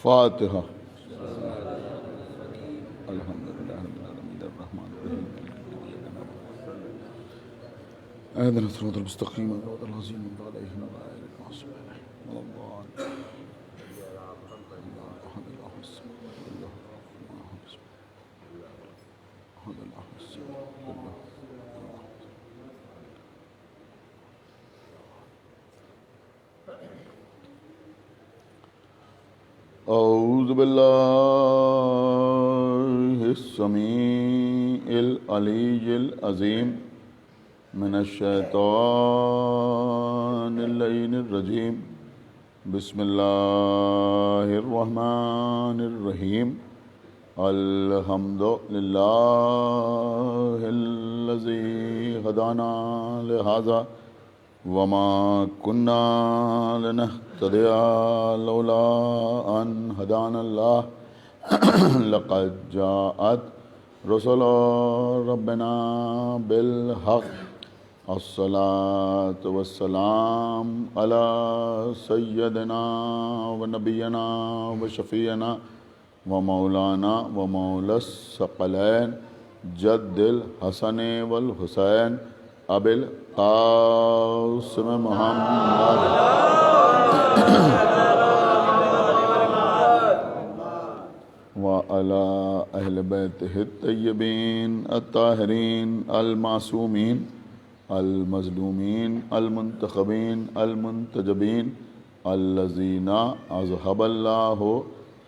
فاتحہ. الحمدللہ رب العالمین الرحمن الرحیم اهدنا الصراط المستقيم صراط الذين أنعمت عليهم غير المغضوب عليهم ولا الضالين. أعوذ بالله السميع العلي العظيم من الشيطان اللعين الرجيم. بسم الله الرحمن الرحيم. الحمد لله الذي هدانا لهذا وما كنا لنهتدي لولا أن هدانا الله. لقد جاءت رسل ربنا بالحق. الصلاة والسلام على سيدنا ونبينا وشفيعنا ومولانا ومولى الثقلين جد الحسن والحسين أبي القاسم محمد وعلى أهل بيته الطيبين الطاهرين المعصومين المظلومين المنتخبين المنتجبين الذين أذهب الله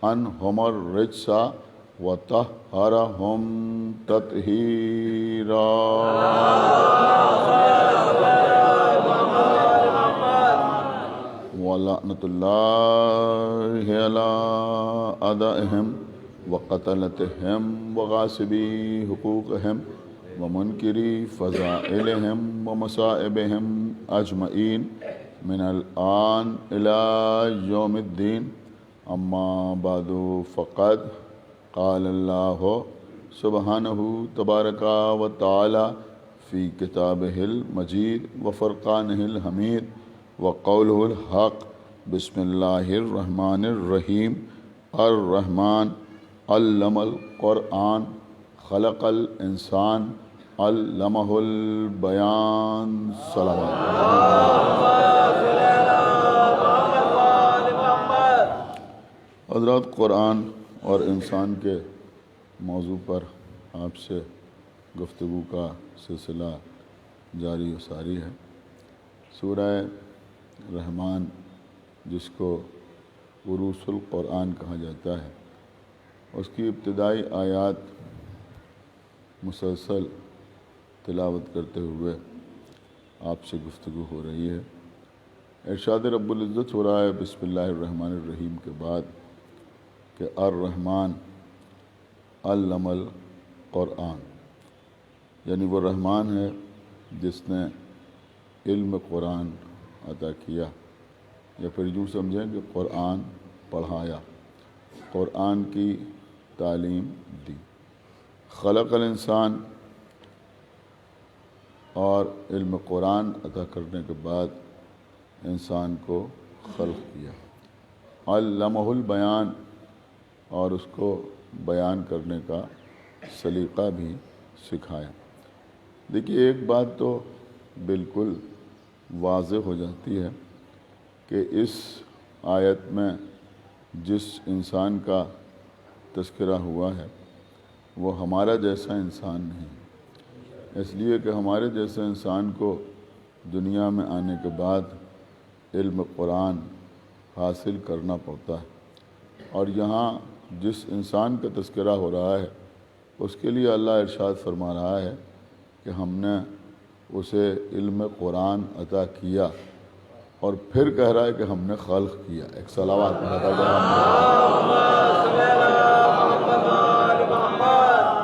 عنهم الرجس وطهرهم تطهيرا. ولعنة الله على أعدائهم وقتلتهم وغاصبي حقوقهم ومنكري فضائلهم ومصائبهم أجمعين من الآن إلى يوم الدين. أما بعد فقد قال الله سبحانه تبارك وتعالى في كتابه المجيد وفرقانه الحميد وقوله الحق. بسم الله الرحمن الرحيم. الرحمن علم القرآن خلق الانسان علمہ البیان. صلوات. حضرات، قرآن اور انسان کے موضوع پر آپ سے گفتگو کا سلسلہ جاری و ساری ہے. سورہ رحمان، جس کو عروس القرآن کہا جاتا ہے، اس کی ابتدائی آیات مسلسل تلاوت کرتے ہوئے آپ سے گفتگو ہو رہی ہے. ارشاد رب العزت ہو رہا ہے بسم اللہ الرحمن الرحیم کے بعد کہ الرحمن علم القرآن، یعنی وہ رحمان ہے جس نے علم قرآن عطا کیا، یا پھر یوں سمجھیں کہ قرآن پڑھایا، قرآن کی تعلیم دی. خلق الانسان، اور علم قرآن عطا کرنے کے بعد انسان کو خلق کیا. علمہ البیان، اور اس کو بیان کرنے کا سلیقہ بھی سکھایا. دیکھیے، ایک بات تو بالکل واضح ہو جاتی ہے کہ اس آیت میں جس انسان کا تذکرہ ہوا ہے وہ ہمارا جیسا انسان نہیں، اس لیے کہ ہمارے جیسے انسان کو دنیا میں آنے کے بعد علم قرآن حاصل کرنا پڑتا ہے. اور یہاں جس انسان کا تذکرہ ہو رہا ہے اس کے لیے اللہ ارشاد فرما رہا ہے کہ ہم نے اسے علم قرآن عطا کیا، اور پھر کہہ رہا ہے کہ ہم نے خلق کیا. ایک صلوات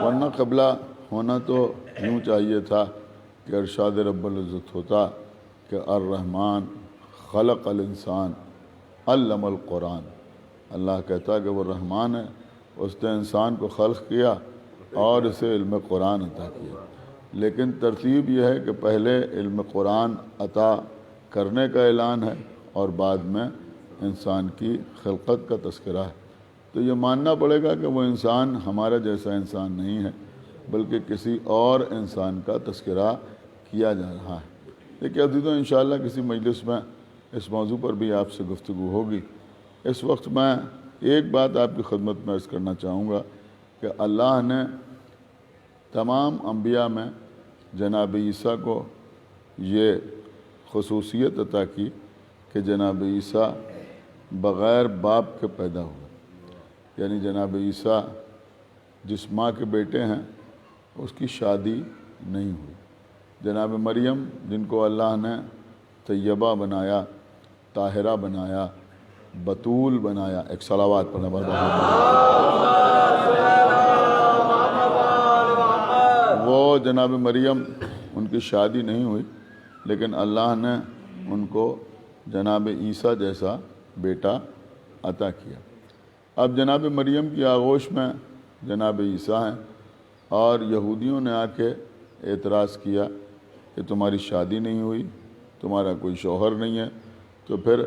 ورنہ قبلہ ہونا تو یوں چاہیے تھا کہ ارشاد رب العزت ہوتا کہ الرحمن خلق الانسان علم القرآن. اللہ کہتا کہ وہ رحمان ہے، اس نے انسان کو خلق کیا اور اسے علم قرآن عطا کیا. لیکن ترتیب یہ ہے کہ پہلے علم قرآن عطا کرنے کا اعلان ہے اور بعد میں انسان کی خلقت کا تذکرہ ہے. تو یہ ماننا پڑے گا کہ وہ انسان ہمارا جیسا انسان نہیں ہے، بلکہ کسی اور انسان کا تذکرہ کیا جا رہا ہے۔ لیکن عزیزوں انشاءاللہ کسی مجلس میں اس موضوع پر بھی آپ سے گفتگو ہوگی۔ اس وقت میں ایک بات آپ کی خدمت میں عرض کرنا چاہوں گا کہ اللہ نے تمام انبیاء میں جناب عیسیٰ کو یہ خصوصیت عطا کی کہ جناب عیسیٰ بغیر باپ کے پیدا ہوئے، یعنی جناب عیسیٰ جس ماں کے بیٹے ہیں اس کی شادی نہیں ہوئی۔ جناب مریم جن کو اللہ نے طیبہ بنایا، طاہرہ بنایا، بطول بنایا، ایک صلوات پڑھنا وہ جناب مریم ان کی شادی نہیں ہوئی، لیکن اللہ نے ان کو جناب عیسیٰ جیسا بیٹا عطا کیا۔ اب جناب مریم کی آغوش میں جناب عیسیٰ ہیں، اور یہودیوں نے آ کے اعتراض کیا کہ تمہاری شادی نہیں ہوئی، تمہارا کوئی شوہر نہیں ہے، تو پھر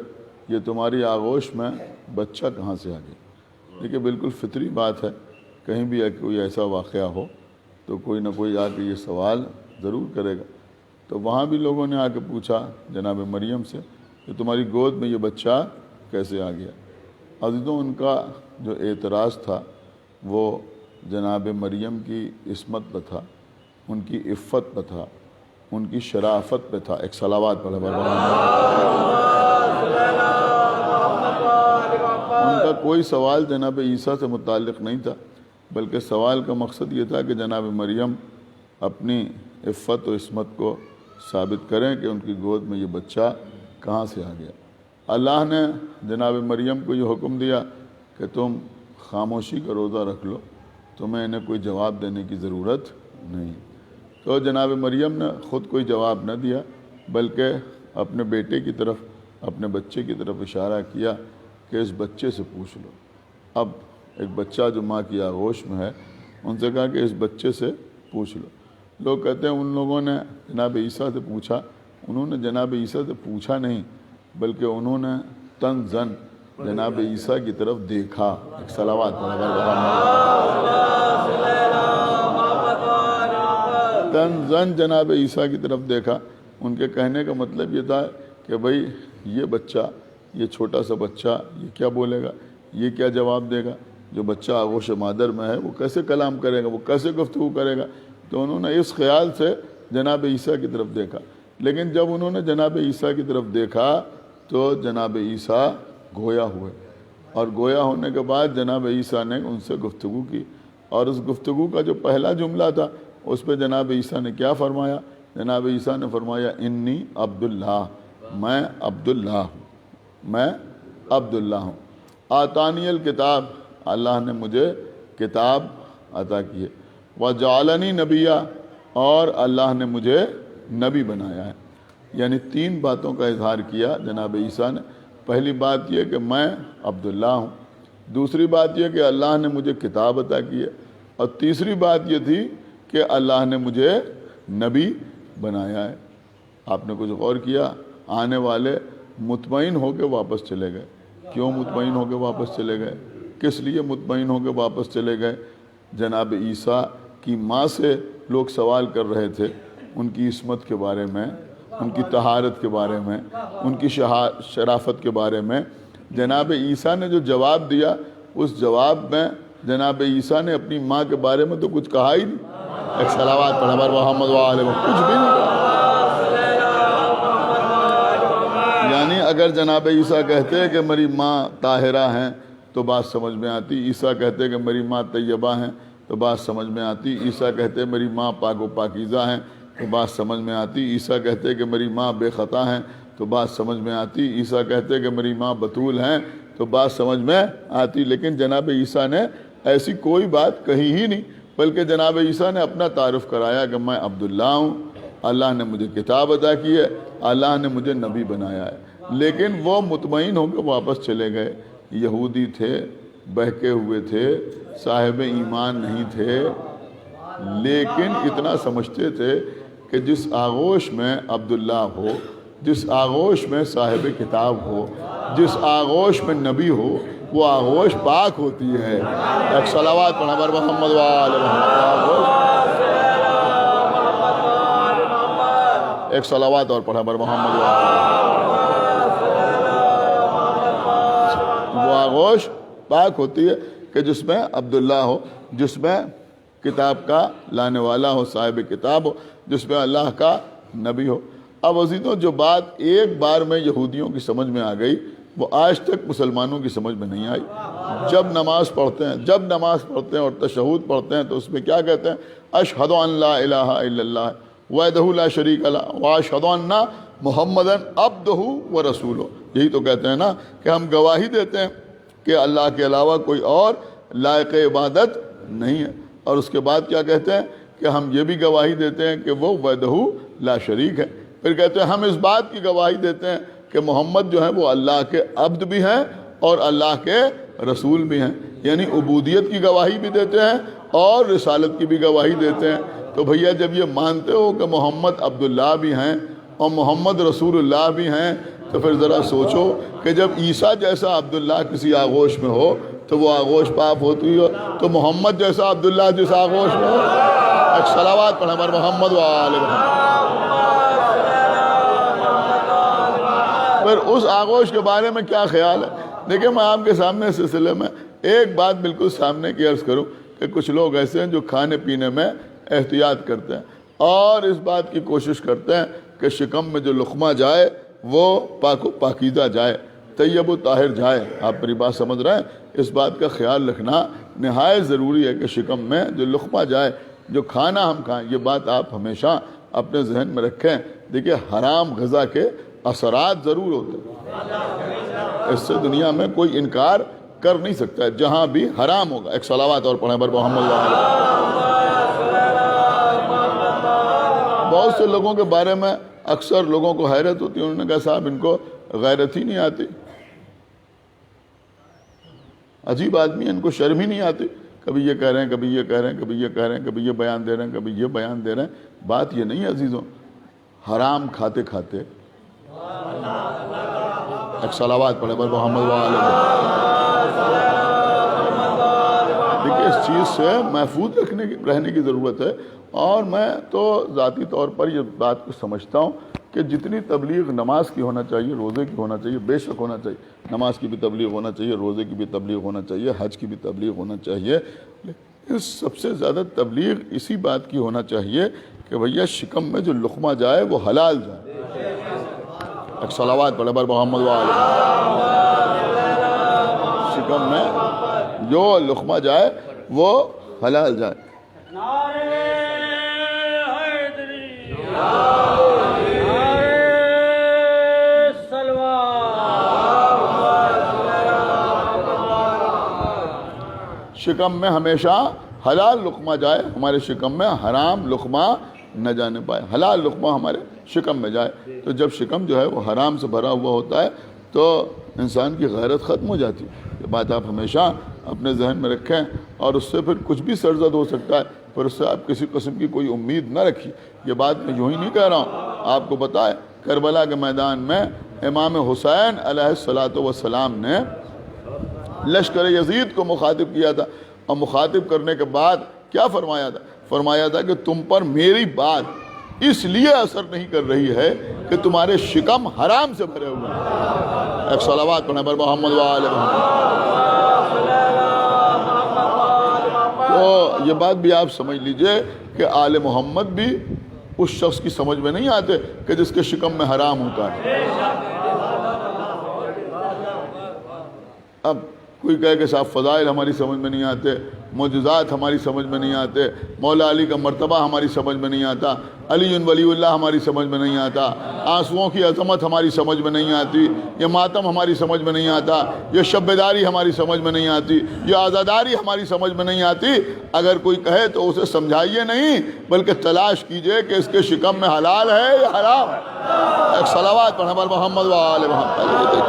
یہ تمہاری آغوش میں بچہ کہاں سے آ گیا؟ دیکھیے بالکل فطری بات ہے، کہیں بھی کوئی ایسا واقعہ ہو تو کوئی نہ کوئی آ کے یہ سوال ضرور کرے گا۔ تو وہاں بھی لوگوں نے آ کے پوچھا جناب مریم سے کہ تمہاری گود میں یہ بچہ کیسے آ گیا؟ عزیزوں ان کا جو اعتراض تھا وہ جناب مریم کی عصمت پہ تھا، ان کی عفت پہ تھا، ان کی شرافت پہ تھا۔ ایک صلوات پڑھے ان کا کوئی سوال جناب عیسیٰ سے متعلق نہیں تھا، بلکہ سوال کا مقصد یہ تھا کہ جناب مریم اپنی عفت و عصمت کو ثابت کریں کہ ان کی گود میں یہ بچہ کہاں سے آ گیا۔ اللہ نے جناب مریم کو یہ حکم دیا کہ تم خاموشی کا روزہ رکھ لو، تمہیں انہیں کوئی جواب دینے کی ضرورت نہیں۔ تو جناب مریم نے خود کوئی جواب نہ دیا، بلکہ اپنے بیٹے کی طرف، اپنے بچے کی طرف اشارہ کیا کہ اس بچے سے پوچھ لو۔ اب ایک بچہ جو ماں کی آغوش میں ہے، ان سے کہا کہ اس بچے سے پوچھ لو۔ لوگ کہتے ہیں ان لوگوں نے جناب عیسیٰ سے پوچھا، انہوں نے جناب عیسیٰ سے پوچھا نہیں، بلکہ انہوں نے تنزن جناب عیسیٰ کی طرف دیکھا۔ ایک صلوات تنزن جناب عیسیٰ کی طرف دیکھا۔ ان کے کہنے کا مطلب یہ تھا کہ بھئی یہ بچہ، یہ چھوٹا سا بچہ یہ کیا بولے گا، یہ کیا جواب دے گا؟ جو بچہ آغوش مادر میں ہے وہ کیسے کلام کرے گا، وہ کیسے گفتگو کرے گا؟ تو انہوں نے اس خیال سے جناب عیسیٰ کی طرف دیکھا۔ لیکن جب انہوں نے جناب عیسیٰ کی طرف دیکھا تو جناب عیسیٰ گویا ہوئے، اور گویا ہونے کے بعد جناب عیسیٰ نے ان سے گفتگو کی، اور اس گفتگو کا جو پہلا جملہ تھا اس پہ جناب عیسیٰ نے کیا فرمایا؟ جناب عیسیٰ نے فرمایا انی عبداللہ، میں عبداللہ ہوں، میں عبداللہ ہوں۔ آتانی الکتاب، اللہ نے مجھے کتاب عطا کی ہے، وجعلنی نبیہ، اور اللہ نے مجھے نبی بنایا ہے۔ یعنی تین باتوں کا اظہار کیا جناب عیسیٰ نے۔ پہلی بات یہ کہ میں عبداللہ ہوں، دوسری بات یہ کہ اللہ نے مجھے کتاب عطا کی ہے، اور تیسری بات یہ تھی کہ اللہ نے مجھے نبی بنایا ہے۔ آپ نے کچھ غور کیا؟ آنے والے مطمئن ہو کے واپس چلے گئے۔ کیوں مطمئن ہو کے واپس چلے گئے؟ کس لیے مطمئن ہو کے واپس چلے گئے؟ جناب عیسیٰ کی ماں سے لوگ سوال کر رہے تھے ان کی عصمت کے بارے میں، ان کی طہارت کے بارے میں، ان کی شرافت کے بارے میں۔ جناب عیسیٰ نے جو جواب دیا، اس جواب میں جناب عیسیٰ نے اپنی ماں کے بارے میں تو کچھ کہا ہی نہیں۔ ایک صلوات پڑھا بر محمد وآلہ، کچھ بھی نہیں کہا۔ یعنی اگر جناب عیسیٰ کہتے کہ میری ماں طاہرہ ہیں تو بات سمجھ میں آتی، عیسیٰ کہتے کہ میری ماں طیبہ ہیں تو بات سمجھ میں آتی، عیسیٰ کہتے میری ماں پاک و پاکیزہ ہیں تو بات سمجھ میں آتی، عیسیٰ کہتے کہ میری ماں بے خطا ہیں تو بات سمجھ میں آتی، عیسیٰ کہتے کہ میری ماں بطول ہیں تو بات سمجھ میں آتی۔ لیکن جناب عیسیٰ نے ایسی کوئی بات کہی ہی نہیں، بلکہ جناب عیسیٰ نے اپنا تعارف کرایا کہ میں عبداللہ ہوں، اللہ نے مجھے کتاب عطا کی ہے، اللہ نے مجھے نبی بنایا ہے۔ لیکن وہ مطمئن ہو کے واپس چلے گئے۔ یہودی تھے، بہکے ہوئے تھے، صاحب ایمان نہیں تھے، لیکن اتنا سمجھتے تھے کہ جس آغوش میں عبداللہ ہو، جس آغوش میں صاحب کتاب ہو، جس آغوش میں نبی ہو، وہ آغوش پاک ہوتی ہے۔ ایک صلوات پڑھنا بر محمد وآل محمد، ایک صلوات اور پڑھا بر محمد وآل۔ وہ آغوش پاک ہوتی ہے کہ جس میں عبداللہ ہو، جس میں کتاب کا لانے والا ہو، صاحب کتاب ہو، جس میں اللہ کا نبی ہو۔ اب عزیزوں، جو بات ایک بار میں یہودیوں کی سمجھ میں آ گئی وہ آج تک مسلمانوں کی سمجھ میں نہیں آئی۔ جب نماز پڑھتے ہیں اور تشہود پڑھتے ہیں تو اس میں کیا کہتے ہیں؟ اشہد ان لا الہ الا اللہ وحدہ لا شریک لہ واشہد ان محمدًا عبدہ ورسولہ۔ یہی تو کہتے ہیں نا کہ ہم گواہی دیتے ہیں کہ اللہ کے علاوہ کوئی اور لائق عبادت نہیں ہے، اور اس کے بعد کیا کہتے ہیں کہ ہم یہ بھی گواہی دیتے ہیں کہ وہ وحدہ لا شریک ہے۔ پھر کہتے ہیں ہم اس بات کی گواہی دیتے ہیں کہ محمد جو ہے وہ اللہ کے عبد بھی ہیں اور اللہ کے رسول بھی ہیں، یعنی عبودیت کی گواہی بھی دیتے ہیں اور رسالت کی بھی گواہی دیتے ہیں۔ تو بھیا جب یہ مانتے ہو کہ محمد عبداللہ بھی ہیں اور محمد رسول اللہ بھی ہیں تو پھر ذرا سوچو کہ جب عیسیٰ جیسا عبداللہ کسی آغوش میں ہو تو وہ آغوش پاک ہوتی ہو، تو محمد جیسا عبداللہ جس آغوش میں ہو، ایک صلوات پڑھیں بر محمد وآل محمد۔ پھر اس آغوش کے بارے میں کیا خیال ہے؟ دیکھیں، میں آپ کے سامنے اس سلسلے میں ایک بات بالکل سامنے کی عرض کروں کہ کچھ لوگ ایسے ہیں جو کھانے پینے میں احتیاط کرتے ہیں اور اس بات کی کوشش کرتے ہیں کہ شکم میں جو لقمہ جائے وہ پاک و پاکیزہ جائے، طیب و طاہر جائے۔ آپ میری بات سمجھ رہے ہیں؟ اس بات کا خیال رکھنا نہایت ضروری ہے کہ شکم میں جو لقمہ جائے، جو کھانا ہم کھائیں، یہ بات آپ ہمیشہ اپنے ذہن میں رکھیں۔ دیکھیں، حرام غذا کے اثرات ضرور ہوتے ہیں، اس سے دنیا میں کوئی انکار کر نہیں سکتا ہے، جہاں بھی حرام ہوگا۔ ایک صلوات اور پڑھیں بر محمد وآل۔ بہت سے لوگوں کے بارے میں اکثر لوگوں کو حیرت ہوتی ہے، انہوں نے کہا صاحب ان کو غیرت ہی نہیں آتی، عجیب آدمی، ان کو شرم ہی نہیں آتی، کبھی یہ کہہ رہے ہیں، کبھی یہ کہہ رہے ہیں، کبھی یہ کہہ رہے ہیں، کبھی یہ بیان دے رہے ہیں، کبھی یہ بیان دے رہے ہیں۔ بات یہ نہیں ہے عزیزوں، حرام کھاتے کھاتے ایک صلوات پڑھے بر محمد وآل۔ دیکھیں، اس چیز سے محفوظ رہنے کی ضرورت ہے، اور میں تو ذاتی طور پر یہ بات کو سمجھتا ہوں کہ جتنی تبلیغ نماز کی ہونا چاہیے، روزے کی ہونا چاہیے، بے شک ہونا چاہیے، نماز کی بھی تبلیغ ہونا چاہیے، روزے کی بھی تبلیغ ہونا چاہیے، حج کی بھی تبلیغ ہونا چاہیے، لیکن سب سے زیادہ تبلیغ اسی بات کی ہونا چاہیے کہ بھیا شکم میں جو لقمہ جائے وہ حلال جائے۔ ایک صلوات پڑھے بر محمد وآل۔ شکم میں جو لقمہ جائے وہ حلال جائے۔ شکم میں ہمیشہ حلال لقمہ جائے، ہمارے شکم میں حرام لقمہ نہ جانے پائے، حلال لقمہ ہمارے شکم میں جائے۔ تو جب شکم جو ہے وہ حرام سے بھرا ہوا ہوتا ہے تو انسان کی غیرت ختم ہو جاتی ہے۔ یہ بات آپ ہمیشہ اپنے ذہن میں رکھیں، اور اس سے پھر کچھ بھی سرزد ہو سکتا ہے، پھر اس سے آپ کسی قسم کی کوئی امید نہ رکھیے۔ یہ بات میں یوں ہی نہیں کہہ رہا ہوں، آپ کو پتہ ہے کربلا کے میدان میں امام حسین علیہ الصلوۃ والسلام نے لشکر یزید کو مخاطب کیا تھا، اور مخاطب کرنے کے بعد کیا فرمایا تھا؟ فرمایا تھا کہ تم پر میری بات اس لیے اثر نہیں کر رہی ہے کہ تمہارے شکم حرام سے بھرے ہوئے ہیں۔ ایک صلوات پڑھیں بر محمد وآل محمد۔ تو یہ بات بھی آپ سمجھ لیجئے کہ آل محمد بھی اس شخص کی سمجھ میں نہیں آتے کہ جس کے شکم میں حرام ہوتا ہے۔ اب کوئی کہے کہ صاحب فضائل ہماری سمجھ میں نہیں آتے، معجزات ہماری سمجھ میں نہیں آتے، مولا علی کا مرتبہ ہماری سمجھ میں نہیں آتا، علی ولی اللہ ہماری سمجھ میں نہیں آتا، آنسوؤں کی عظمت ہماری سمجھ میں نہیں آتی، یہ ماتم ہماری سمجھ میں نہیں آتا، یہ شب بیداری ہماری سمجھ میں نہیں آتی، یہ عزاداری ہماری سمجھ میں نہیں آتی۔ اگر کوئی کہے تو اسے سمجھائیے نہیں، بلکہ تلاش کیجئے کہ اس کے شکم میں حلال ہے یا حرام ہے۔ ایک صلوات پڑھیں بر محمد وآل محمد۔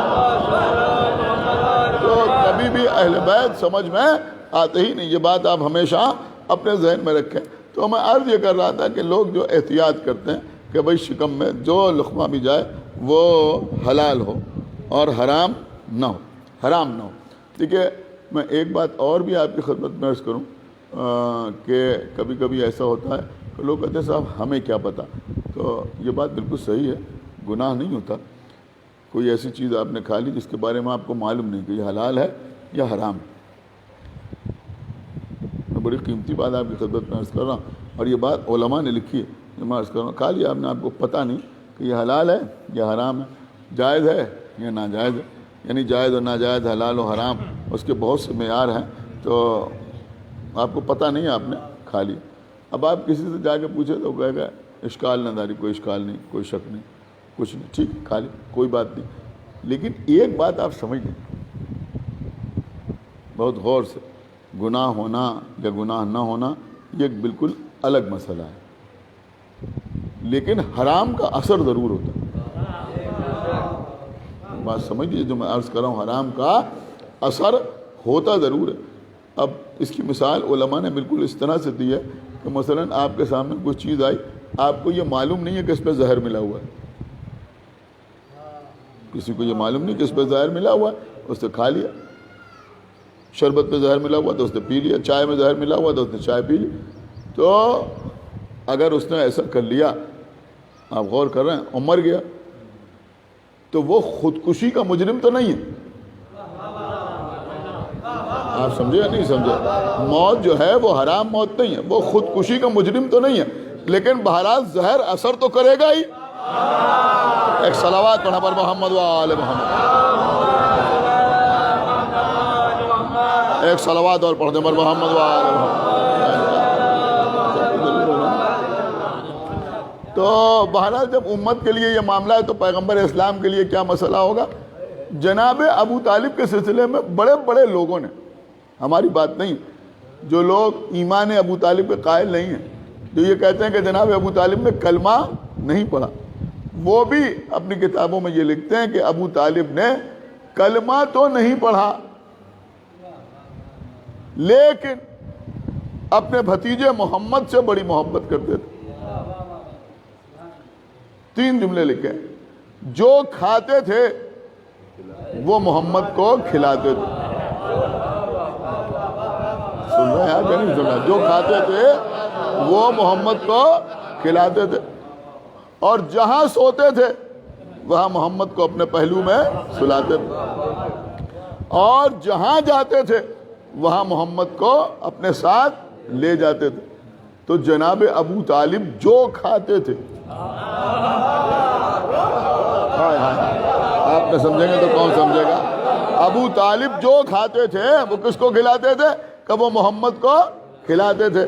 تو کبھی بھی اہل بیت سمجھ میں آتے ہی نہیں، یہ بات آپ ہمیشہ اپنے ذہن میں رکھیں۔ تو میں عرض یہ کر رہا تھا کہ لوگ جو احتیاط کرتے ہیں کہ بھئی شکم میں جو لقمہ بھی جائے وہ حلال ہو اور حرام نہ ہو، حرام نہ ہو۔ دیکھیے میں ایک بات اور بھی آپ کی خدمت میں عرض کروں کہ کبھی کبھی ایسا ہوتا ہے کہ لوگ کہتے ہیں صاحب ہمیں کیا پتہ، تو یہ بات بالکل صحیح ہے، گناہ نہیں ہوتا کوئی ایسی چیز آپ نے کھا لی جس کے بارے میں آپ کو معلوم نہیں کہ یہ حلال ہے یا حرام ہے۔ میں بڑی قیمتی بات آپ کی خدمت میں عرض کر رہا ہوں، اور یہ بات علماء نے لکھی ہے جو میں عرض کر رہا ہوں، کھا لیا آپ نے، آپ کو پتہ نہیں کہ یہ حلال ہے یا حرام ہے، جائز ہے یا ناجائز ہے، یعنی جائز اور ناجائز، حلال و حرام اس کے بہت سے معیار ہیں، تو آپ کو پتہ نہیں ہے، آپ نے کھا لیا۔ اب آپ کسی سے جا کے پوچھے تو وہ کہے گا اشکال نہ داری، کوئی اشکال نہیں، کوئی شک نہیں، کچھ نہیں، ٹھیک کھا لی، کوئی بات نہیں۔ لیکن ایک بات آپ سمجھ لیں بہت غور سے، گناہ ہونا یا گناہ نہ ہونا یہ ایک بالکل الگ مسئلہ ہے، لیکن حرام کا اثر ضرور ہوتا ہے۔ بات سمجھ لیجیے جو میں عرض کر رہا ہوں، حرام کا اثر ہوتا ضرور ہے۔ اب اس کی مثال علماء نے بالکل اس طرح سے دی ہے کہ مثلاً آپ کے سامنے کوئی چیز آئی، آپ کو یہ معلوم نہیں ہے کہ اس پہ زہر ملا ہوا ہے، کسی کو یہ معلوم نہیں کہ اس پہ زہر ملا ہوا ہے، اس نے کھا لیا۔ شربت پہ زہر ملا ہوا تو اس نے پی لیا، چائے میں زہر ملا ہوا تو اس نے چائے پی لی۔ تو اگر اس نے ایسا کر لیا، آپ غور کر رہے ہیں، اور مر گیا، تو وہ خودکشی کا مجرم تو نہیں ہے۔ آپ سمجھے یا نہیں سمجھے؟ موت جو ہے وہ حرام موت نہیں ہے، وہ خودکشی کا مجرم تو نہیں ہے، لیکن بہرحال زہر اثر تو کرے گا ہی۔ ایک صلوات پڑھا پر محمد و آل محمد، ایک صلوات اور پڑھ دیں پر محمد و آل محمد۔ تو بہرحال جب امت کے لیے یہ معاملہ ہے تو پیغمبر اسلام کے لیے کیا مسئلہ ہوگا؟ جناب ابو طالب کے سلسلے میں بڑے بڑے لوگوں نے، ہماری بات نہیں، جو لوگ ایمان ابو طالب کے قائل نہیں ہیں، جو یہ کہتے ہیں کہ جناب ابو طالب نے کلمہ نہیں پڑھا، وہ بھی اپنی کتابوں میں یہ لکھتے ہیں کہ ابو طالب نے کلمہ تو نہیں پڑھا، لیکن اپنے بھتیجے محمد سے بڑی محبت کرتے تھے۔ 3 جملے لکھے، جو کھاتے تھے وہ محمد کو کھلاتے تھے۔ سن رہے ہیں کہ نہیں سن رہے؟ جو کھاتے تھے وہ محمد کو کھلاتے تھے، اور جہاں سوتے تھے وہاں محمد کو اپنے پہلو میں سلاتے تھے، اور جہاں جاتے تھے وہاں محمد کو اپنے ساتھ لے جاتے تھے۔ تو جناب ابو طالب جو کھاتے تھے، آپ نے سمجھیں گے تو کون سمجھے گا؟ ابو طالب جو کھاتے تھے وہ کس کو کھلاتے تھے؟ کہ وہ محمد کو کھلاتے تھے۔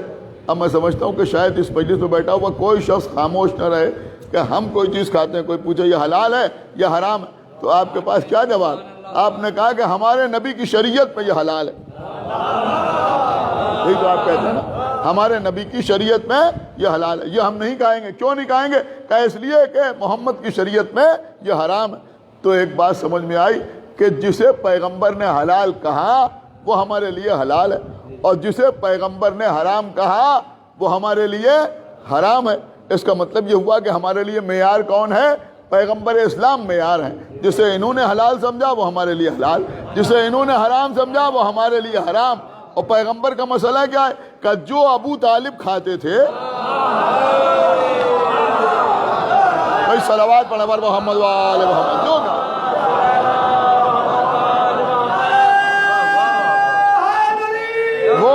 اب میں سمجھتا ہوں کہ شاید اس مجلس میں بیٹھا ہوا کوئی شخص خاموش نہ رہے کہ ہم کوئی چیز کھاتے ہیں، کوئی پوچھے یہ حلال ہے یا حرام ہے، تو آپ کے پاس کیا جواب؟ آپ نے کہا کہ ہمارے نبی کی شریعت میں یہ حلال ہے۔ یہی تو آپ کہتے ہیں نا، ہمارے نبی کی شریعت میں یہ حلال ہے، یہ ہم نہیں کھائیں گے۔ کیوں نہیں کھائیں گے؟ کہ اس لیے کہ محمد کی شریعت میں یہ حرام ہے۔ تو ایک بات سمجھ میں آئی کہ جسے پیغمبر نے حلال کہا وہ ہمارے لیے حلال ہے، اور جسے پیغمبر نے حرام کہا وہ ہمارے لیے حرام ہے۔ اس کا مطلب یہ ہوا کہ ہمارے لیے معیار کون ہے؟ پیغمبر اسلام معیار ہیں۔ جسے انہوں نے حلال سمجھا وہ ہمارے لیے حلال، جسے انہوں نے حرام سمجھا وہ ہمارے لیے حرام۔ اور پیغمبر کا مسئلہ کیا ہے؟ کہ جو ابو طالب کھاتے تھے، بھائی صلوات پڑھا پر محمد و آل محمد، جو وہ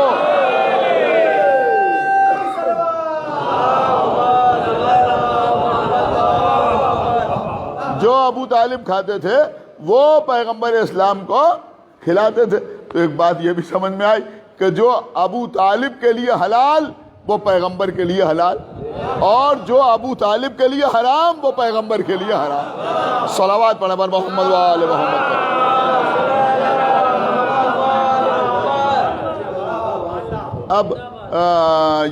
جو ابو طالب کھاتے تھے وہ پیغمبر اسلام کو کھلاتے تھے۔ تو ایک بات یہ بھی سمجھ میں آئی کہ جو ابو طالب کے لیے حلال وہ پیغمبر کے لیے حلال، اور جو ابو طالب کے لیے حرام وہ پیغمبر کے لیے حرام۔ صلوات پڑھیں پر محمد و آل محمد۔ اب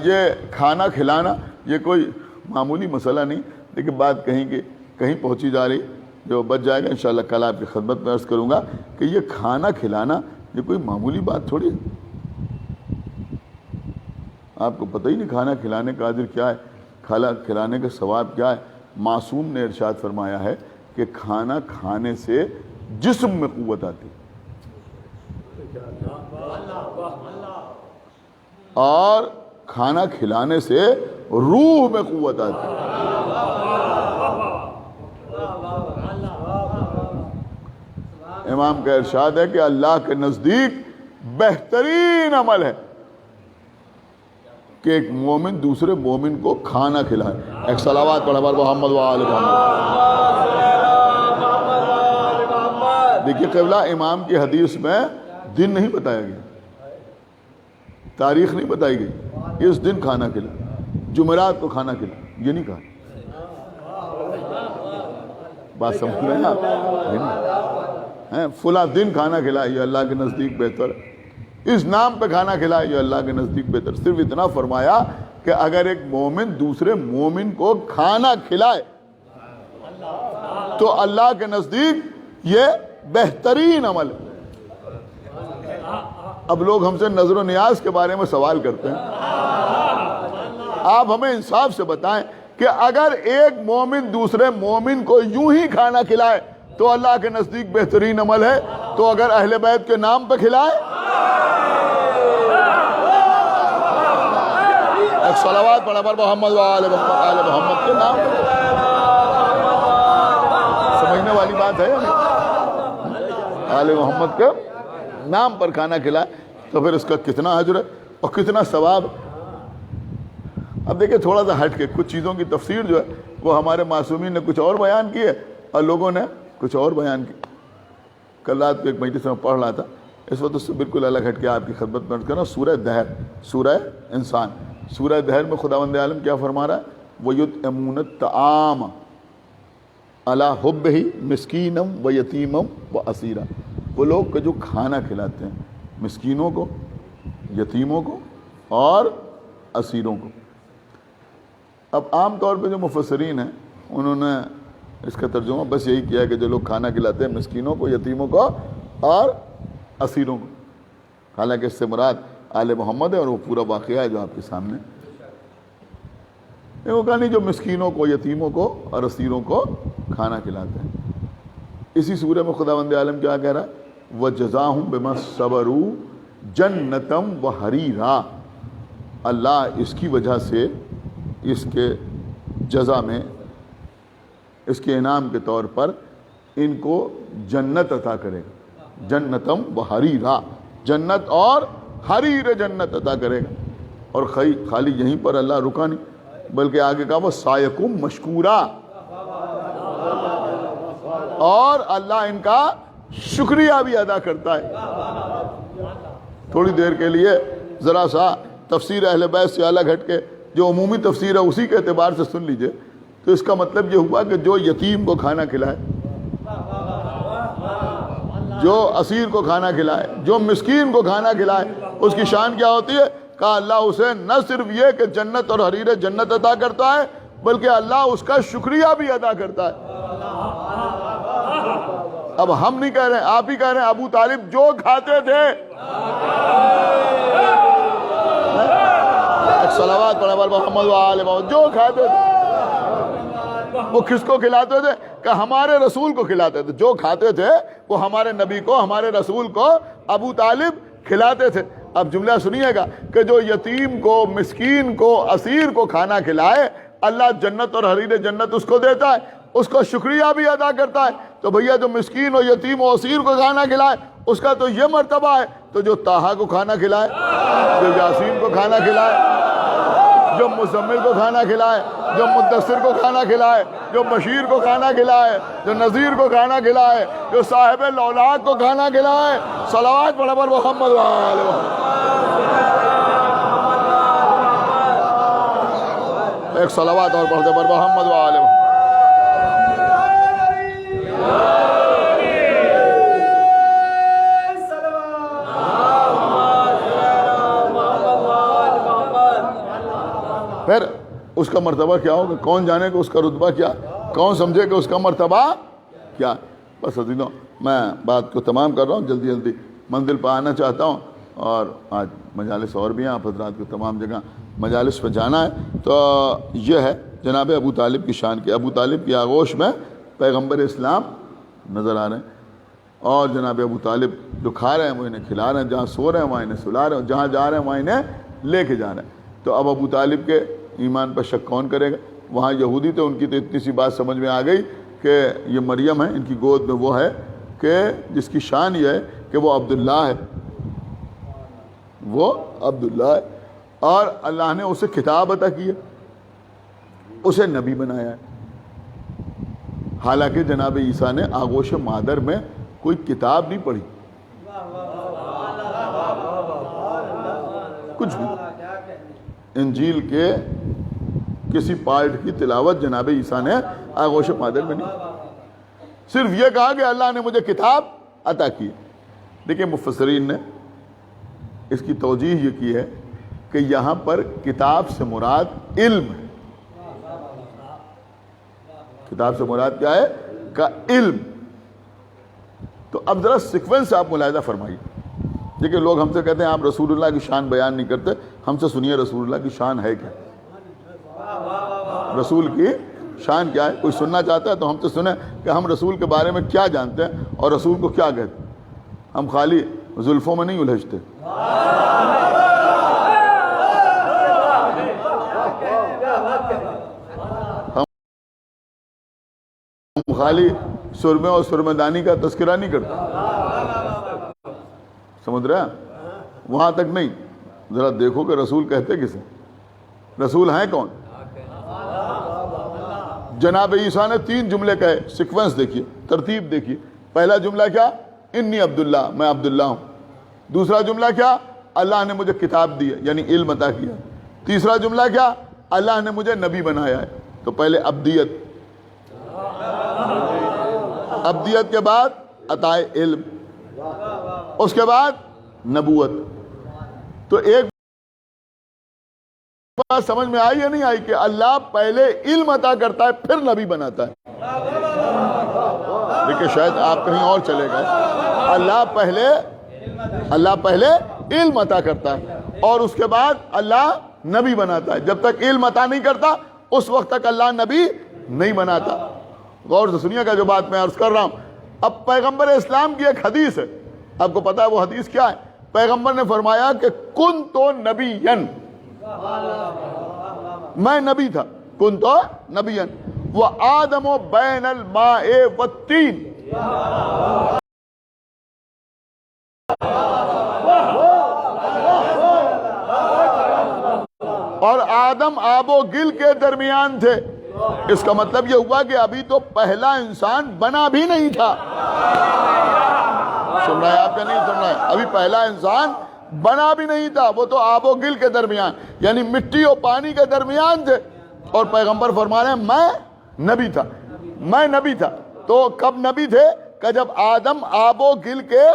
یہ کھانا کھلانا یہ کوئی معمولی مسئلہ نہیں، لیکن بات کہیں پہنچی جا رہی، جو بچ جائے گا انشاءاللہ کل آپ کی خدمت میں عرض کروں گا کہ یہ کھانا کھلانا یہ کوئی معمولی بات تھوڑی ہے۔ آپ کو پتہ ہی نہیں کھانا کھلانے کا اجر کیا ہے، کھانا کھلانے کا ثواب کیا ہے۔ معصوم نے ارشاد فرمایا ہے کہ کھانا کھانے سے جسم میں قوت آتی ہے۔ اور کھانا کھلانے سے روح میں قوت آتی ہے. امام کا ارشاد ہے کہ اللہ کے نزدیک بہترین عمل ہے کہ ایک مومن دوسرے مومن کو کھانا کھلائے. ایک صلوات پڑھا پر محمد و آل محمد. دیکھیے قبلہ، امام کی حدیث میں دن نہیں بتایا گیا، تاریخ نہیں بتائی گئی، اس دن کھانا کھلا، جمعرات کو کھانا کھلا، یہ نہیں کہا. بات سمجھ رہے ہیں آپ؟ فلاں دن کھانا کھلا، یہ اللہ کے نزدیک بہتر ہے. اس نام پہ کھانا کھلا، یہ اللہ کے نزدیک بہتر. صرف اتنا فرمایا کہ اگر ایک مومن دوسرے مومن کو کھانا کھلائے تو اللہ کے نزدیک یہ بہترین عمل ہے. اب لوگ ہم سے نظر و نیاز کے بارے میں سوال کرتے ہیں. آپ ہمیں انصاف سے بتائیں کہ اگر ایک مومن دوسرے مومن کو یوں ہی کھانا کھلائے تو اللہ کے نزدیک بہترین عمل ہے، تو اگر اہل بیت کے نام پہ کھلائے، ایک صلوات پڑھا پر محمد و آل محمد کے نام پہ. سمجھنے والی بات ہے. آل محمد کے نام پر کھانا کھلائے تو پھر اس کا کتنا اجر ہے اور کتنا ثواب. اب دیکھیں تھوڑا سا ہٹ کے کچھ چیزوں کی تفسیر جو ہے وہ ہمارے معصومین نے کچھ اور بیان کی ہے اور لوگوں نے کچھ اور بیان کی. کل رات کو ایک مجلس میں پڑھ رہا تھا، اس وقت اس سے بالکل الگ ہٹ کے آپ کی خدمت میں عرض کر رہا ہوں. سورہ دہر، سورہ انسان، سورہ دہر میں خداوند عالم کیا فرما رہا ہے؟ وَيُطْعِمُونَ الطَّعَامَ عَلَىٰ حُبِّهِ مِسْكِينًا وَيَتِيمًا وَأَسِيرًا. وہ لوگ کہ جو کھانا کھلاتے ہیں مسکینوں کو، یتیموں کو اور اسیروں کو. اب عام طور پہ جو مفسرین ہیں انہوں نے اس کا ترجمہ بس یہی کیا ہے کہ جو لوگ کھانا کھلاتے ہیں مسکینوں کو، یتیموں کو اور اسیروں کو. حالانکہ اس سے مراد آل محمد ہے اور وہ پورا واقعہ ہے جو آپ کے سامنے. وہ کہا نہیں، جو مسکینوں کو، یتیموں کو اور اسیروں کو کھانا کھلاتے ہیں. اسی سورہ میں خداوند عالم کیا کہہ رہا ہے؟ وَجَزَاهُمْ بِمَا صَبَرُوا جَنَّةً وَحَرِيرًا. اللہ اس کی وجہ سے اس کے جزا میں، اس کے انعام کے طور پر ان کو جنت عطا کرے گا. جنتم وحریرا، جنت اور حریر جنت عطا کرے گا. اور خالی یہیں پر اللہ رکا نہیں بلکہ آگے کہا وہ سایکم مشکورا، اور اللہ ان کا شکریہ بھی ادا کرتا ہے. تھوڑی دیر کے لیے ذرا سا تفسیر اہل بیت سے الگ ہٹ کے جو عمومی تفسیر ہے اسی کے اعتبار سے سن لیجئے. تو اس کا مطلب یہ ہوا کہ جو یتیم کو کھانا کھلائے، جو اسیر کو کھانا کھلائے، جو مسکین کو کھانا کھلائے، اس کی شان کیا ہوتی ہے؟ کہا اللہ اسے نہ صرف یہ کہ جنت اور حریر جنت عطا کرتا ہے بلکہ اللہ اس کا شکریہ بھی ادا کرتا ہے. اب ہم نہیں کہہ رہے، آپ ہی کہہ رہے ہیں ابو طالب جو کھاتے تھے، صلوات پڑھا پر محمد و آل محمد، جو کھاتے تھے وہ کس کو کھلاتے تھے؟ کہ ہمارے رسول کو کھلاتے تھے. جو کھاتے تھے وہ ہمارے نبی کو، ہمارے رسول کو، ابو طالب کھلاتے تھے. اب جملہ سنیے گا کہ جو یتیم کو، مسکین کو، اسیر کو کھانا کھلائے اللہ جنت اور حریر جنت اس کو دیتا ہے، اس کو شکریہ بھی ادا کرتا ہے. تو بھیا جو مسکین و یتیم و اسیر کو کھانا کھلائے اس کا تو یہ مرتبہ ہے. تو جو طٰہٰ کو کھانا کھلائے، جو یاسین کو کھانا کھلائے، جو مزمل کو کھانا کھلائے، جو مدثر کو کھانا کھلائے، جو بشیر کو کھانا کھلائے، جو نذیر کو کھانا کھلائے، جو صاحب لولاک کو کھانا کھلائے، صلوات پڑھا پر محمد و آل محمد. ایک صلوات اور پڑھتے پر محمد و آل محمد. پھر اس کا مرتبہ کیا ہوگا؟ کون جانے کہ اس کا رتبہ کیا، کون سمجھے کہ اس کا مرتبہ کیا. بس عزیزوں میں بات کو تمام کر رہا ہوں، جلدی جلدی منزل پہ آنا چاہتا ہوں. اور آج مجالس اور بھی ہیں، آپ حضرات کو تمام جگہ مجالس پہ جانا ہے. تو یہ ہے جناب ابو طالب کی شان کی. ابو طالب کی آغوش میں پیغمبر اسلام نظر آ رہے ہیں. اور جناب ابو طالب جو کھا رہے ہیں وہ انہیں کھلا رہے ہیں، جہاں سو رہے ہیں وہاں انہیں سلا رہے ہیں، جہاں جا رہے ہیں وہاں انہیں لے کے جا رہے ہیں۔ تو اب ابو طالب کے ایمان پر شک کون کرے گا؟ وہاں یہودی تھے، ان کی تو اتنی سی بات سمجھ میں آ گئی کہ یہ مریم ہے، ان کی گود میں وہ ہے کہ جس کی شان یہ ہے کہ وہ عبداللہ ہے، وہ عبداللہ ہے، اور اللہ نے اسے کتاب عطا کی ہے، اسے نبی بنایا ہے۔ حالانکہ جناب عیسیٰ نے آغوش مادر میں کوئی کتاب نہیں پڑھی، کچھ بھی، انجیل کے کسی پارٹ کی تلاوت جناب عیسیٰ نے آغوش مادر میں نہیں، صرف یہ کہا کہ اللہ نے مجھے کتاب عطا کی۔ دیکھیں مفسرین نے اس کی توجیہ یہ کی ہے کہ یہاں پر کتاب سے مراد علم ہے۔ کتاب سے مراد کیا ہے؟ کا علم۔ تو اب ذرا سیکوینس آپ ملاحظہ فرمائیے۔ دیکھیں لوگ ہم سے کہتے ہیں آپ رسول اللہ کی شان بیان نہیں کرتے، ہم سے سنیے رسول اللہ کی شان ہے کیا؟ رسول کی شان کیا ہے؟ کوئی سننا چاہتا ہے تو ہم سے سنیں کہ ہم رسول کے بارے میں کیا جانتے ہیں اور رسول کو کیا کہتے ہیں۔ ہم خالی زلفوں میں نہیں الجھتے، ہم خالی سرمے اور سرمے دانی کا تذکرہ نہیں کرتے، سمجھ رہے ہیں؟ وہاں تک نہیں، ذرا دیکھو کہ رسول کہتے کسے، رسول ہیں کون؟ جناب عیسیٰ نے 3 جملے کہے، سیکوینس دیکھیے، ترتیب دیکھیے۔ پہلا جملہ کیا؟ انی عبداللہ، میں عبداللہ ہوں۔ دوسرا جملہ کیا؟ اللہ نے مجھے کتاب دی ہے، یعنی علم عطا کیا۔ تیسرا جملہ کیا؟ اللہ نے مجھے نبی بنایا ہے۔ تو پہلے عبدیت، عبدیت کے بعد عطا علم، اس کے بعد نبوت۔ تو ایک بات سمجھ میں آئی یا نہیں آئی کہ اللہ پہلے علم عطا کرتا ہے پھر نبی بناتا ہے؟ دیکھیں شاید آپ کہیں اور چلے گئے۔ اللہ پہلے علم عطا کرتا ہے اور اس کے بعد اللہ نبی بناتا ہے۔ جب تک علم عطا نہیں کرتا اس وقت تک اللہ نبی نہیں بناتا۔ غور سے سنیے گا جو بات میں عرض کر رہا ہوں۔ اب پیغمبر اسلام کی ایک حدیث ہے، آپ کو پتا ہے وہ حدیث کیا ہے؟ پیغمبر نے فرمایا کہ کن تو نبیًا، میں نبی تھا، کن تو نبیًا وآدم بین الماء والتین، اور آدم آب و گل کے درمیان تھے۔ اس کا مطلب یہ ہوا کہ ابھی تو پہلا انسان بنا بھی نہیں تھا۔ سن رہے ہیں آپ یا نہیں سن رہے ہیں؟ ابھی پہلا انسان بنا بھی نہیں تھا، وہ تو آب و گل کے درمیان یعنی مٹی اور پانی کے درمیان تھے۔ اور پیغمبر فرما رہے ہیں میں نبی تھا، میں نبی تھا۔ تو کب نبی تھے؟ کہ جب آدم آب و گل کے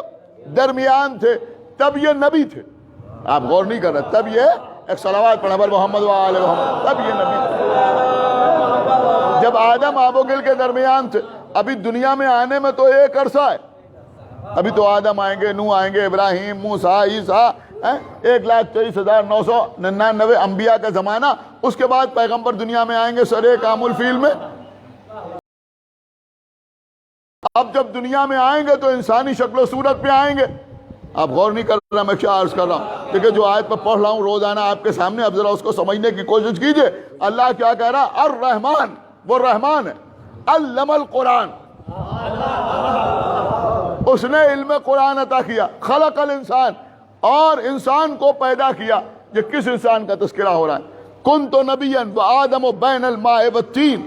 درمیان تھے تب یہ نبی تھے۔ آپ غور نہیں کر رہے، تب یہ ایک صلوات پڑھا بر محمد و آل محمد، تب یہ نبی تھے جب آدم آب و گل کے درمیان تھے۔ ابھی دنیا میں آنے میں تو ایک عرصہ ہے، ابھی تو آدم آئیں گے، نوح آئیں گے، ابراہیم، موسیٰ، عیسیٰ، 1,23,999 انبیاء کا زمانہ، اس کے بعد پیغمبر دنیا میں آئیں گے سرے کامل فیل میں۔ اب جب دنیا میں آئیں گے تو انسانی شکل و صورت پہ آئیں گے۔ آپ غور نہیں کر رہا میں کیا عرض کر رہا ہوں؟ دیکھیں جو آیت پر پڑھ رہا ہوں روزانہ آپ کے سامنے، اب ذرا اس کو سمجھنے کی کوشش کیجئے۔ اللہ کیا کہہ رہا؟ الرحمن، وہ رحمان ہے، علم القرآن، اس نے علم قرآن عطا کیا، خلق الانسان، اور انسان کو پیدا کیا۔ یہ کس انسان کا تذکرہ ہو رہا ہے؟ کنت نبیا وآدم بین الماء والتین،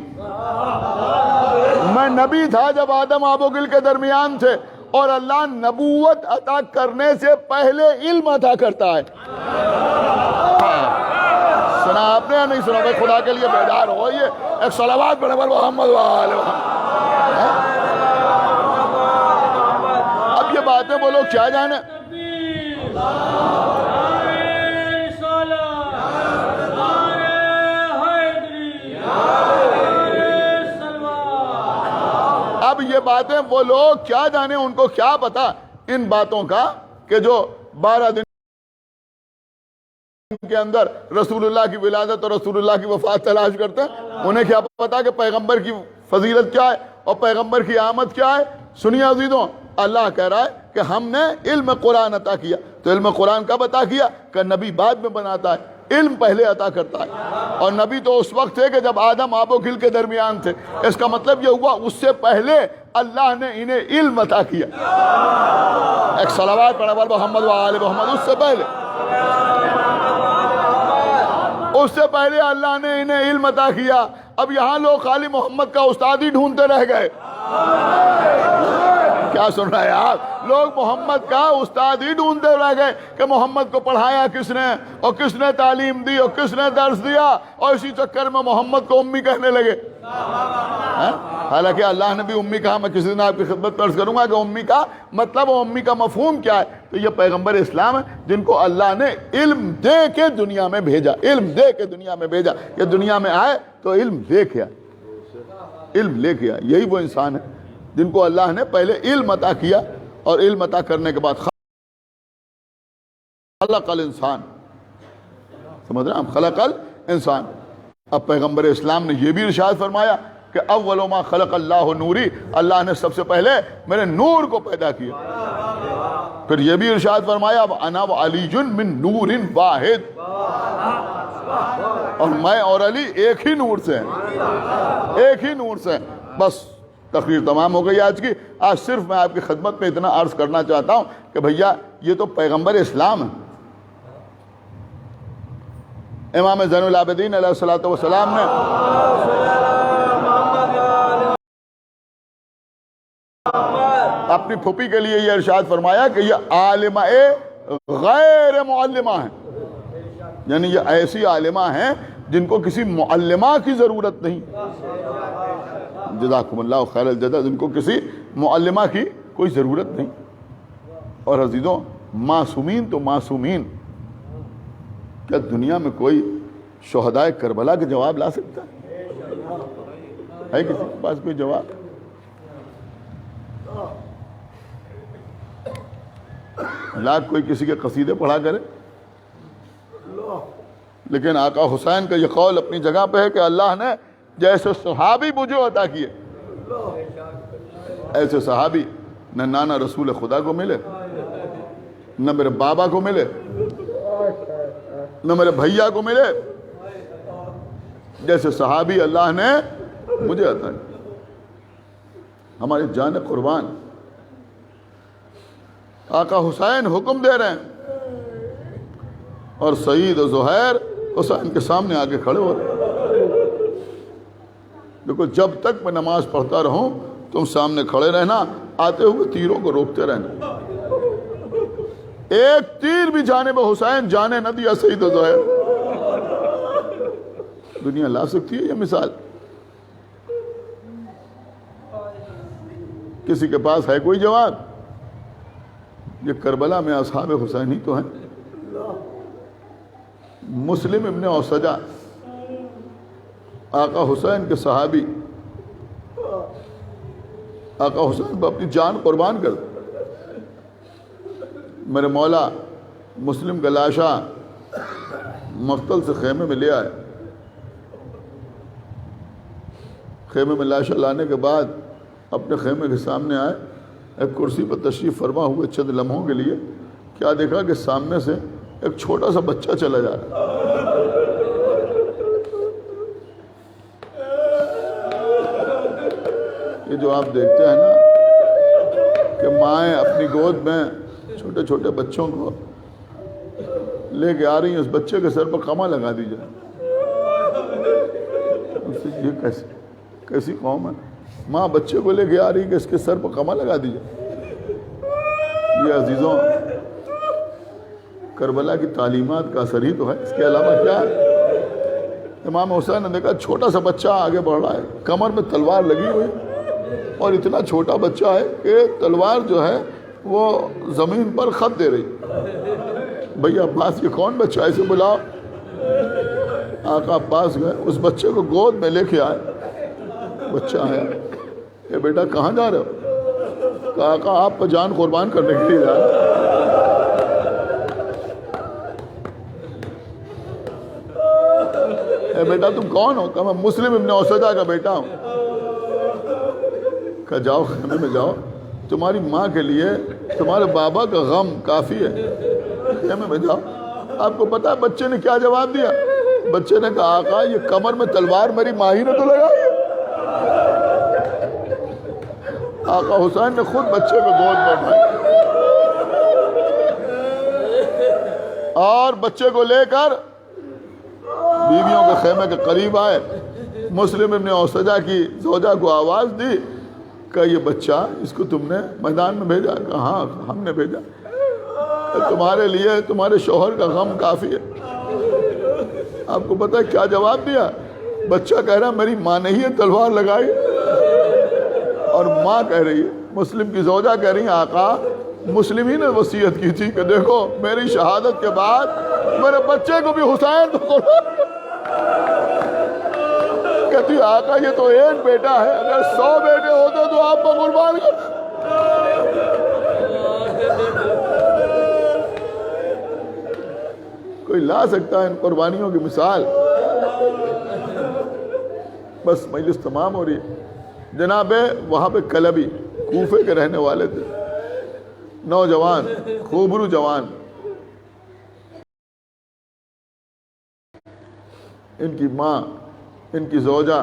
میں نبی تھا جب آدم آب و گل کے درمیان تھے، اور اللہ نبوت عطا کرنے سے پہلے علم عطا کرتا ہے۔ سنا آپ نے یا نہیں سنا؟ بھائی خدا کے لیے بیدار ہوئیے، ایک صلوات پڑھیں بر محمد و آل محمد۔ اب یہ باتیں وہ لوگ کیا جانے، اب یہ باتیں وہ لوگ کیا جانے، ان کو کیا پتا ان باتوں کا کہ جو 12 دن کے اندر رسول اللہ کی ولادت اور رسول اللہ کی وفات تلاش کرتے ہیں۔ انہیں کیا پتا کہ پیغمبر کی فضیلت کیا ہے اور پیغمبر کی آمد کیا ہے؟ سنیے عزیزوں، اللہ کہہ رہا ہے کہ ہم نے علم قرآن عطا کیا. تو علم قرآن کب عطا کیا؟ کہ نبی بعد میں بناتا ہے, علم پہلے عطا کرتا ہے. اور نبی تو اس وقت تھے کہ جب آدم آب و گل کے درمیان تھے. اس کا مطلب یہ ہوا اس سے پہلے اللہ نے انہیں علم عطا کیا. ایک صلوات پڑھا محمد و آل محمد. اس سے پہلے اللہ نے انہیں علم عطا کیا. اب یہاں لوگ خالی محمد کا استاد ہی ڈھونڈتے رہ گئے. کیا سن رہا ہے آپ؟ لوگ محمد کا استاد ہی ڈھونڈتے رہ گئے کہ محمد کو پڑھایا کس نے, اور کس نے تعلیم دی, اور کس نے درس دیا, اور اسی چکر میں محمد کو امی کہنے لگے. حالانکہ اللہ نے بھی امی کہا. میں کسی دن آپ کی خدمت میں عرض کروں گا کہ امی کا مطلب اور امی کا مفہوم کیا ہے. تو یہ پیغمبر اسلام ہے جن کو اللہ نے علم دے کے دنیا میں بھیجا. علم دے کے دنیا میں بھیجا. یہ دنیا میں آئے تو علم لے کے آئے, علم لے کے آئے. یہی وہ انسان ہے جن کو اللہ نے پہلے علم عطا کیا, اور علم عطا کرنے کے بعد خلق الانسان. سمجھ رہے ہیں آپ؟ خلق الانسان. اب پیغمبر اسلام نے یہ بھی ارشاد فرمایا کہ اول ما خلق اللہ نوری, اللہ نے سب سے پہلے میرے نور کو پیدا کیا. پھر یہ بھی ارشاد فرمایا اب انا وعلی من نور واحد, اور میں اور علی ایک ہی نور سے ہیں, ایک ہی نور سے ہیں. بس تقریر تمام ہو گئی آج کی. آج صرف میں آپ کی خدمت میں اتنا عرض کرنا چاہتا ہوں کہ بھیا یہ تو پیغمبر اسلام ہے. امام زین العابدین علیہ الصلوۃ والسلام نے اپنی پھوپھی کے لیے یہ ارشاد فرمایا کہ یہ عالمہ غیر معلمہ ہیں, یعنی یہ ایسی عالمہ ہیں جن کو کسی معلمہ کی ضرورت نہیں. جزاکم اللہ خیر الجزا. جن کو کسی معلمہ کی کوئی ضرورت نہیں. اور عزیزوں, معصومین تو معصومین, کیا دنیا میں کوئی شہدائے کربلا کے جواب لا سکتا ہے کسی کے پاس کوئی جواب؟ لاکھ کوئی کسی کے قصیدے پڑھا کرے, لیکن آقا حسین کا یہ قول اپنی جگہ پہ ہے کہ اللہ نے جیسے صحابی مجھے عطا کیے, ایسے صحابی نہ نانا رسول خدا کو ملے, نہ میرے بابا کو ملے, نہ میرے بھیا کو ملے, جیسے صحابی اللہ نے مجھے عطا کیا. ہماری جان قربان. آقا حسین حکم دے رہے ہیں اور سعید و زہیر حسین کے سامنے آگے کھڑے ہو رہے ہیں. دیکھو, جب تک میں نماز پڑھتا رہوں تم سامنے کھڑے رہنا, آتے ہوئے تیروں کو روکتے رہنا. ایک تیر بھی جانب حسین جانے نہ دیا سعید و زہیر. دنیا لا سکتی ہے یہ مثال؟ کسی کے پاس ہے کوئی جواب؟ یہ کربلا میں اصحاب حسین ہی تو ہیں. مسلم ابن اوسجہ آقا حسین کے صحابی, آقا حسین پر اپنی جان قربان کر دے. میرے مولا مسلم کا لاشا مقتل سے خیمے میں لے آئے. خیمے میں لاشا لانے کے بعد اپنے خیمے کے سامنے آئے, ایک کرسی پر تشریف فرما ہوئے چند لمحوں کے لیے. کیا دیکھا کہ سامنے سے ایک چھوٹا سا بچہ چلا جا رہا ہے. یہ جو آپ دیکھتے ہیں نا کہ مائیں اپنی گود میں چھوٹے چھوٹے بچوں کو لے کے آ رہی ہیں, اس بچے کے سر پر قمع لگا دی جائے. یہ کیسی قوم ہے؟ ماں بچے کو لے کے آ رہی کہ اس کے سر پر قمع لگا دی جائے. یہ عزیزوں کربلا کی تعلیمات کا اثر ہی تو ہے, اس کے علاوہ کیا ہے؟ امام حسین نے دیکھا چھوٹا سا بچہ آگے بڑھ رہا ہے, کمر میں تلوار لگی ہوئی, اور اتنا چھوٹا بچہ ہے کہ تلوار جو ہے وہ زمین پر خط دے رہی. بھئی عباس یہ کون بچہ ہے, اسے بلاؤ. آقا عباس گئے, اس بچے کو گود میں لے کے آئے. بچہ آیا, اے بیٹا کہاں جا رہے ہو؟ کہا آقا آپ پر جان قربان کرنے کے لیے جا رہے ہیں. اے بیٹا تم کون ہو؟ کہا میں مسلم ابن اوسجہ کا بیٹا ہوں. کہا جاؤ خیمے میں جاؤ, تمہاری ماں کے لیے تمہارے بابا کا غم کافی ہے، خیمے میں جاؤ۔ آپ کو پتا ہے بچے نے کیا جواب دیا؟ بچے نے کہا آقا یہ کمر میں تلوار میری ماں ہی نے تو لگائی ہے۔ آقا حسین نے خود بچے کو گود میں اٹھایا اور بچے کو لے کر بیویوں کے خیمے کے قریب آئے۔ مسلم ابن اوسجہ کی زوجہ کو آواز دی کہ یہ بچہ اس کو تم نے میدان میں بھیجا؟ کہا ہاں ہم نے بھیجا، تمہارے لیے تمہارے شوہر کا غم کافی ہے۔ آپ کو پتہ ہے کیا جواب دیا؟ بچہ کہہ رہا میری ماں نے ہی یہ تلوار لگائی، اور ماں کہہ رہی ہے، مسلم کی زوجہ کہہ رہی ہے آقا مسلم ہی نے وصیت کی تھی کہ دیکھو میری شہادت کے بعد میرے بچے کو بھی حسین کو قربان۔ کہتی آقا یہ تو ایک بیٹا ہے، اگر 100 بیٹے ہوتے تو آپ کو قربان کر۔ کوئی لا سکتا ہے ان قربانیوں کی مثال؟ بس مجلس تمام ہو رہی ہے۔ جناب وہاں پہ کلبی کوفے کے رہنے والے تھے، نوجوان خوبرو جوان، ان کی ماں ان کی زوجہ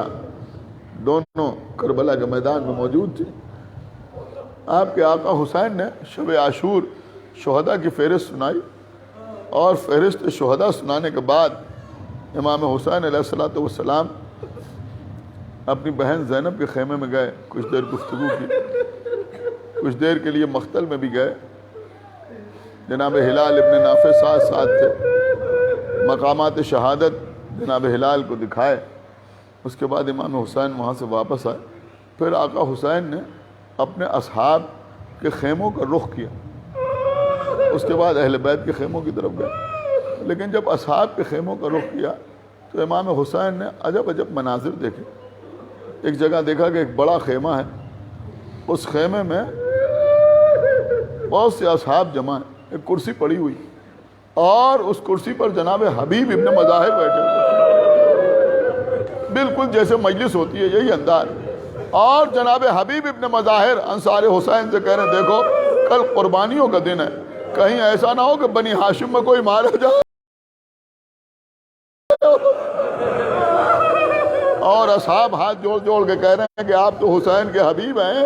دونوں کربلا کے میدان میں موجود تھی۔ آپ کے آقا حسین نے شب عاشور شہداء کی فہرست سنائی، اور فہرست شہداء سنانے کے بعد امام حسین علیہ السلام اپنی بہن زینب کے خیمے میں گئے، کچھ دیر گفتگو کی، کچھ دیر کے لیے مقتل میں بھی گئے۔ جناب ہلال ابن نافع ساتھ تھے، مقامات شہادت جناب ہلال کو دکھائے۔ اس کے بعد امام حسین وہاں سے واپس آئے۔ پھر آقا حسین نے اپنے اصحاب کے خیموں کا رخ کیا، اس کے بعد اہل بیت کے خیموں کی طرف گئے۔ لیکن جب اصحاب کے خیموں کا رخ کیا تو امام حسین نے عجب عجب مناظر دیکھے۔ ایک جگہ دیکھا کہ ایک بڑا خیمہ ہے، اس خیمے میں بہت سے اصحاب جمع ہیں، ایک کرسی پڑی ہوئی، اور اس کرسی پر جناب حبیب ابن مظاہر بیٹھے ہوئے، بالکل جیسے مجلس ہوتی ہے یہی انداز۔ اور جناب حبیب ابن مظاہر انصار حسین سے کہہ رہے ہیں دیکھو کل قربانیوں کا دن ہے، کہیں ایسا نہ ہو کہ بنی ہاشم میں کوئی مارا جائے۔ اور اصحاب ہاتھ جوڑ جوڑ کے کہہ رہے ہیں کہ آپ تو حسین کے حبیب ہیں،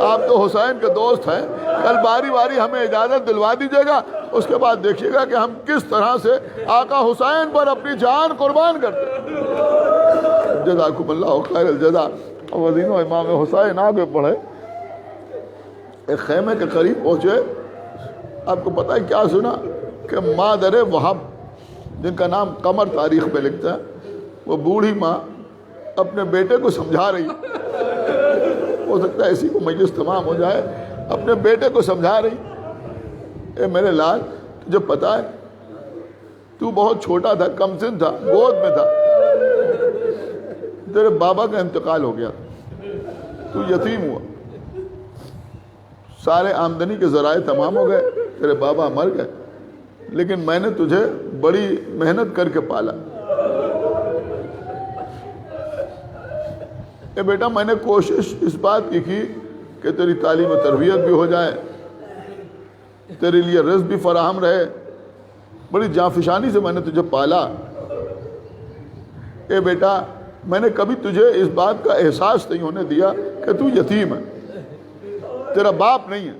آپ تو حسین کے دوست ہیں، کل باری باری ہمیں اجازت دلوا دیجیے گا، اس کے بعد دیکھیے گا کہ ہم کس طرح سے آقا حسین پر اپنی جان قربان کرتے ہیں۔ جزاکم اللہ خیر الجزا۔ وزین و امام حسین آگے بڑھے، ایک خیمے کے قریب پہنچے۔ آپ کو پتہ ہے کیا سنا؟ کہ مادر وہب، جن کا نام قمر تاریخ پہ لکھتا ہے، وہ بوڑھی ماں اپنے بیٹے کو سمجھا رہی، ہو سکتا ہے اسی کو مجلس تمام ہو جائے، اپنے بیٹے کو سمجھا رہی، اے میرے لال تجھے پتا ہے تو بہت چھوٹا تھا، کم سن تھا، گود میں تھا، تیرے بابا کا انتقال ہو گیا، تو یتیم ہوا، سارے آمدنی کے ذرائع تمام ہو گئے، تیرے بابا مر گئے، لیکن میں نے تجھے بڑی محنت کر کے پالا۔ اے بیٹا میں نے کوشش اس بات کی کہ تیری تعلیم و تربیت بھی ہو جائے، تیرے لیے رزق بھی فراہم رہے، بڑی جانفشانی سے میں نے تجھے پالا۔ اے بیٹا میں نے کبھی تجھے اس بات کا احساس نہیں ہونے دیا کہ تو یتیم ہے، تیرا باپ نہیں ہے۔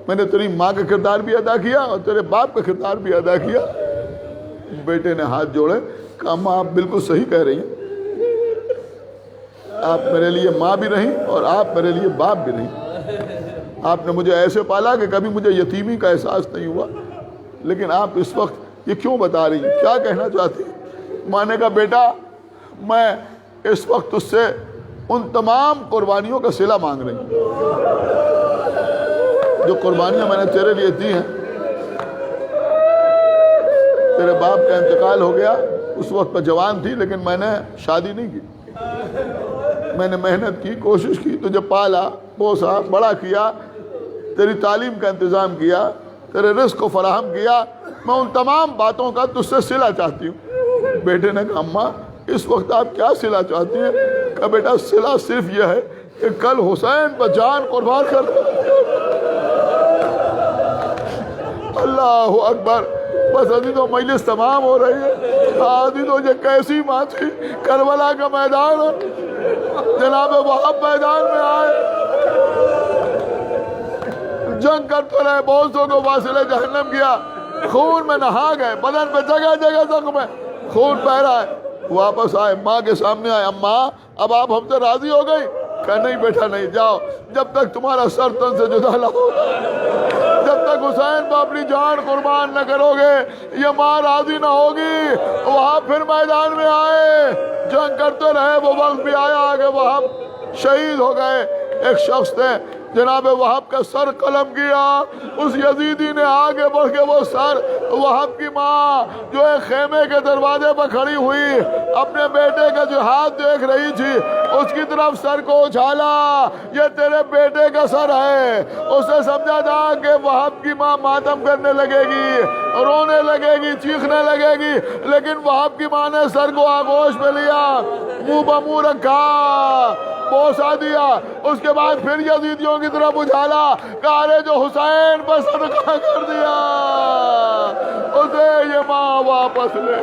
میں نے تیری ماں کا کردار بھی ادا کیا اور تیرے باپ کا کردار بھی ادا کیا۔ بیٹے نے ہاتھ جوڑے، کہا ماں آپ بالکل صحیح کہہ رہی ہیں، آپ میرے لیے ماں بھی رہیں اور آپ میرے لیے باپ بھی رہیں۔ آپ نے مجھے ایسے پالا کہ کبھی مجھے یتیمی کا احساس نہیں ہوا، لیکن آپ اس وقت یہ کیوں بتا رہی ہیں، کیا کہنا چاہتی ہیں؟ ماں نے کہا بیٹا میں اس وقت اس سے ان تمام قربانیوں کا صلہ مانگ رہی ہوں جو قربانیاں میں نے تیرے لیے دی ہیں۔ تیرے باپ کا انتقال ہو گیا، اس وقت میں جوان تھی، لیکن میں نے شادی نہیں کی، میں نے محنت کی، کوشش کی، تجھے پالا پوسا بڑا کیا، تیری تعلیم کا انتظام کیا، تیرے رزق کو فراہم کیا، میں ان تمام باتوں کا تجھ سے صلہ چاہتی ہوں۔ بیٹے نے کہا اماں اس وقت آپ کیا صلہ چاہتی ہیں؟ کہا بیٹا صلہ صرف یہ ہے کہ کل حسین پر جان قربان کر دو۔ اللہ اکبر. بس عزیزوں مجلس تمام ہو رہی ہے. عزیزوں یہ کیسی ماں تھی. کربلا کا میدان جناب وہاب میدان میں آئے, جنگ کرتے رہے, بہت سو کو واصل جہنم کیا, خون میں نہا گئے, بدن پہ جگہ جگہ زخم ہے, خون بہ رہا ہے. واپس آئے, ماں کے سامنے آئے, اماں اب آپ ہم سے راضی ہو گئی؟ کہا نہیں بیٹا نہیں, جاؤ جب تک تمہارا سر تن سے جدا نہ ہو, جب تک حسین پہ اپنی جان قربان نہ کرو گے یہ ماں راضی نہ ہوگی. وہاں پھر میدان میں آئے, جنگ کرتے رہے. وہ وقت بھی آیا کہ وہاں شہید ہو گئے. ایک شخص تھے جناب وہاب کا سر قلم کیا, اس یزیدی نے آگے بڑھ کے وہ سر, وہاب کی ماں جو ایک خیمے کے دروازے پر کھڑی ہوئی اپنے بیٹے کا جو ہاتھ دیکھ رہی تھی اس کی طرف سر کو اچھالا, یہ تیرے بیٹے کا سر ہے. اس نے سمجھا تھا کہ وہاب کی ماں ماتم کرنے لگے گی, رونے لگے گی, چیخنے لگے گی, لیکن وہاب کی ماں نے سر کو آغوش میں لیا, منہ بمو رکھا, بوسا دیا. اس کے بعد پھر یزیدیوں کی طرف اچھالا, کہا جو حسین پر صدقہ کر دیا اسے یہ ماں واپس لے.